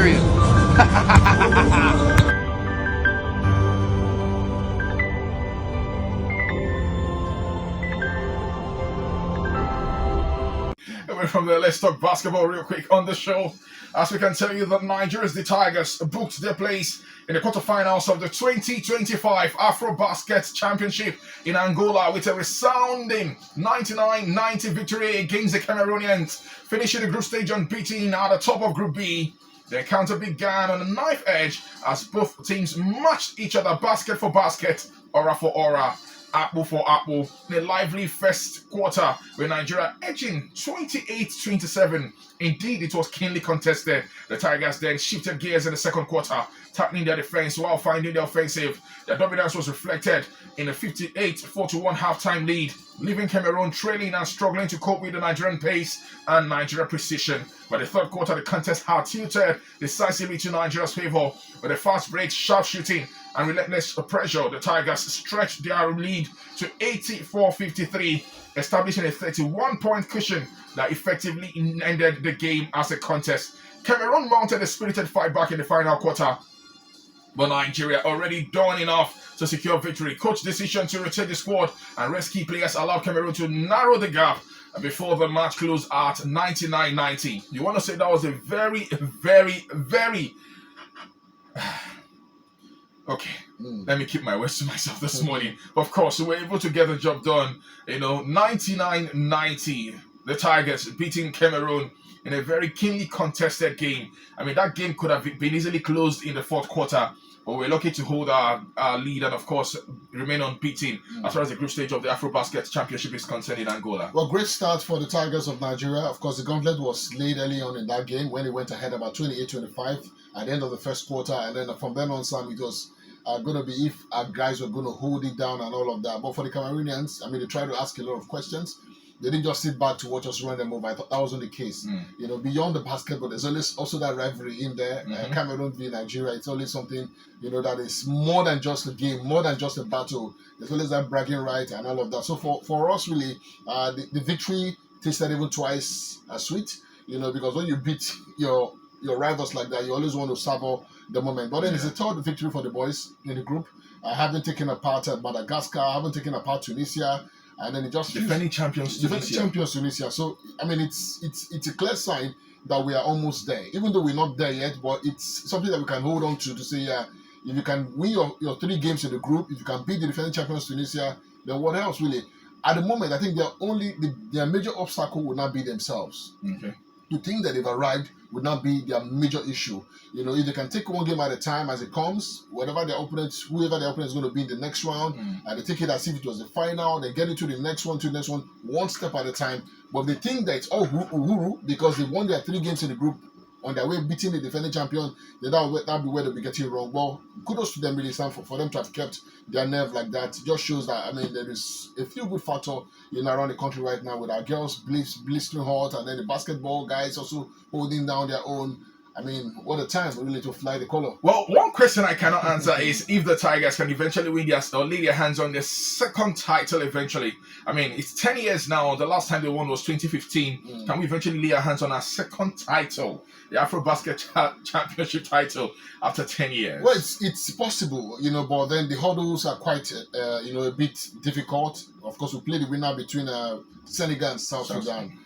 Period. Away from there, let's talk basketball real quick on the show. As we can tell you, the Nigerians, the Tigers, booked their place in the quarterfinals of the 2025 AfroBasket Championship in Angola with a resounding 99-90 victory against the Cameroonians, finishing the group stage unbeaten at the top of Group B. The encounter began on the knife edge as both teams matched each other basket for basket, aura for aura, apple for apple, in a lively first quarter with Nigeria edging 28-27. Indeed, it was keenly contested. The Tigers then shifted gears in the second quarter, tackling their defense while finding the offensive. Their dominance was reflected in a 58-41 halftime lead, leaving Cameroon trailing and struggling to cope with the Nigerian pace and Nigeria precision. By the third quarter, the contest had tilted decisively to Nigeria's favor. With a fast break, sharp shooting, and relentless pressure, the Tigers stretched their lead to 84-53, establishing a 31-point cushion that effectively ended the game as a contest. Cameroon mounted a spirited fight back in the final quarter, but Nigeria already done enough to secure victory. Coach's decision to rotate the squad and rest key players allowed Cameroon to narrow the gap before the match closed at 99-90. You want to say that was a very okay, let me keep my words to myself this morning. Of course, we were able to get the job done. 99-90. The Tigers beating Cameroon in a very keenly contested game. I mean, that game could have been easily closed in the fourth quarter, but we're lucky to hold our lead and, of course, remain unbeaten as far as the group stage of the AfroBasket Championship is concerned in Angola. Well, great start for the Tigers of Nigeria. Of course, the gauntlet was laid early on in that game when they went ahead about 28-25 at the end of the first quarter, and then from then on, Sam, it was going to be if our guys were going to hold it down and all of that. But for the Cameroonians, I mean, they tried to ask a lot of questions. They didn't just sit back to watch us run them over. I thought that wasn't the case. Beyond the basketball, there's always also that rivalry in there. Cameroon v Nigeria, it's always something, that is more than just a game, more than just a battle. There's always that bragging right and all of that. So for us, really, the victory tasted even twice as sweet, because when you beat your rivals like that, you always want to savor the moment. But then it's a third victory for the boys in the group. I haven't taken apart Madagascar, I haven't taken apart Tunisia, and then it just defending champions Tunisia. So I mean, it's a clear sign that we are almost there, even though we're not there yet. But it's something that we can hold on to say, yeah, if you can win your 3 games in the group, if you can beat the defending champions Tunisia, then what else really? At the moment, I think their major obstacle would not be themselves. Okay. To think that they've arrived would not be their major issue. If they can take one game at a time as it comes, whoever their opponent is going to be in the next round, and they take it as if it was the final, they get into the next one, one step at a time. But they think that it's all huru because they won their 3 games in the group on their way beating the defending champion, then that'll be where they'll be getting it wrong. Well, kudos to them really, Sam, for them to have kept their nerve like that. It just shows that, I mean, there is a feel-good factor around the country right now with our girls blistering hot, and then the basketball guys also holding down their own. I mean, what a time really to fly the color. Well, one question I cannot answer is if the Tigers can eventually win or lay their hands on their second title eventually. I mean, it's 10 years now. The last time they won was 2015. Can we eventually lay our hands on our second title, the AfroBasket Championship title, after 10 years? Well, it's possible, but then the hurdles are quite, a bit difficult. Of course, we play the winner between Senegal and South Sudan.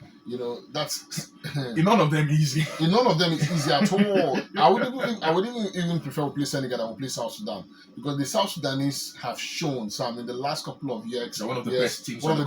That's none of them easy. None of them is easy at all. I would even prefer to play Senegal than to play South Sudan, because the South Sudanese have shown, Sam, in the last couple of years, they're one of the best teams on the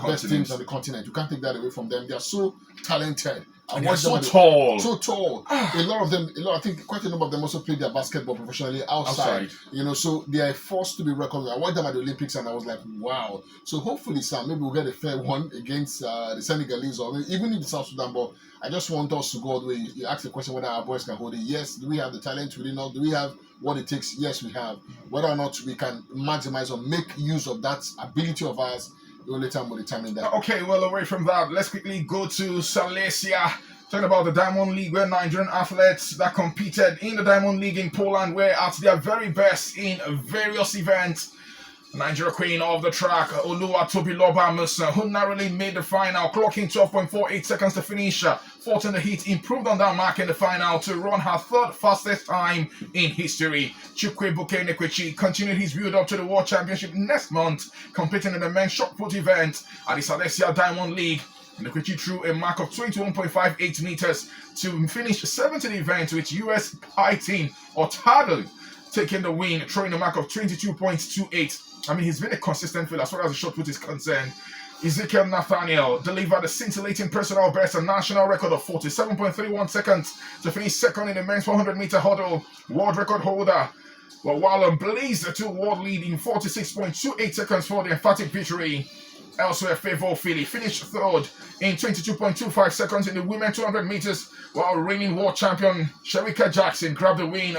continent. You can't take that away from them. They are so talented. And they're so tall. So tall. A lot of them, I think quite a number of them also played their basketball professionally outside. So they are forced to be reckoned with. I watched them at the Olympics and I was like, wow. So hopefully, Sam, maybe we'll get a fair one against the Senegalese or even in the South Sudan. But I just want us to go all the way. You ask the question whether our boys can hold it. Yes. Do we have the talent? We do not. Do we have what it takes? Yes, we have. Whether or not we can maximize or make use of that ability of ours, the only time will determine that. Okay, well, away from that, let's quickly go to Silesia. Talking about the Diamond League, where Nigerian athletes that competed in the Diamond League in Poland were at their very best in various events. Nigeria queen of the track, Oluwatobiloba Musa, who narrowly made the final, clocking 12.48 seconds to finish. Fourth in the heat, improved on that mark in the final to run her third fastest time in history. Chukwuebuka Nekwechi continued his build up to the World Championship next month, competing in the men's shot put event at the Celestia Diamond League. Nekwechi threw a mark of 21.58 meters to finish seventh in the event, with US Python Otado taking the win, throwing a mark of 22.28. I mean, he's been a consistent field as far as the shot put is concerned. Ezekiel Nathaniel delivered a scintillating personal best, a national record of 47.31 seconds to finish second in the men's 400-meter hurdle. World record holder, well, Wallon blazed to world lead in 46.28 seconds for the emphatic victory. Elsewhere, Favour Philly finished third in 22.25 seconds in the women 200 meters, while reigning world champion Sherika Jackson grabbed the win,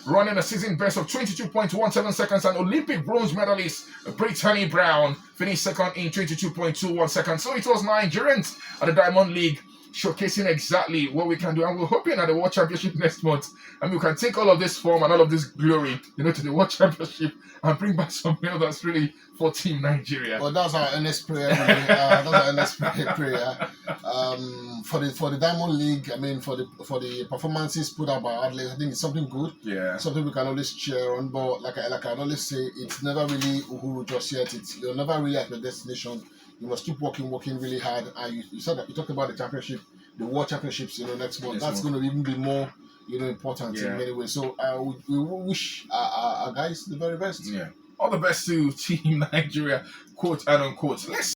running a season best of 22.17 seconds, and Olympic bronze medalist Brittany Brown finished second in 22.21 seconds. So it was Nigerians at the Diamond League showcasing exactly what we can do, and we're hoping at the World Championship next month, and we can take all of this form and all of this glory, to the World Championship and bring back some medals really for Team Nigeria. Well, that's our earnest prayer. Really. That's our earnest prayer. For the Diamond League, I mean, for the performances put out by athletes, I think it's something good. Yeah. Something we can always cheer on. But like I always say, it's never really uhuru just yet. You're never really at the destination. You must keep working really hard. And you said that you talked about the championship, the World Championships, next month. That's going to even be more, important in many ways. So we wish our guys the very best. Yeah. All the best to Team Nigeria, quote and unquote. Let's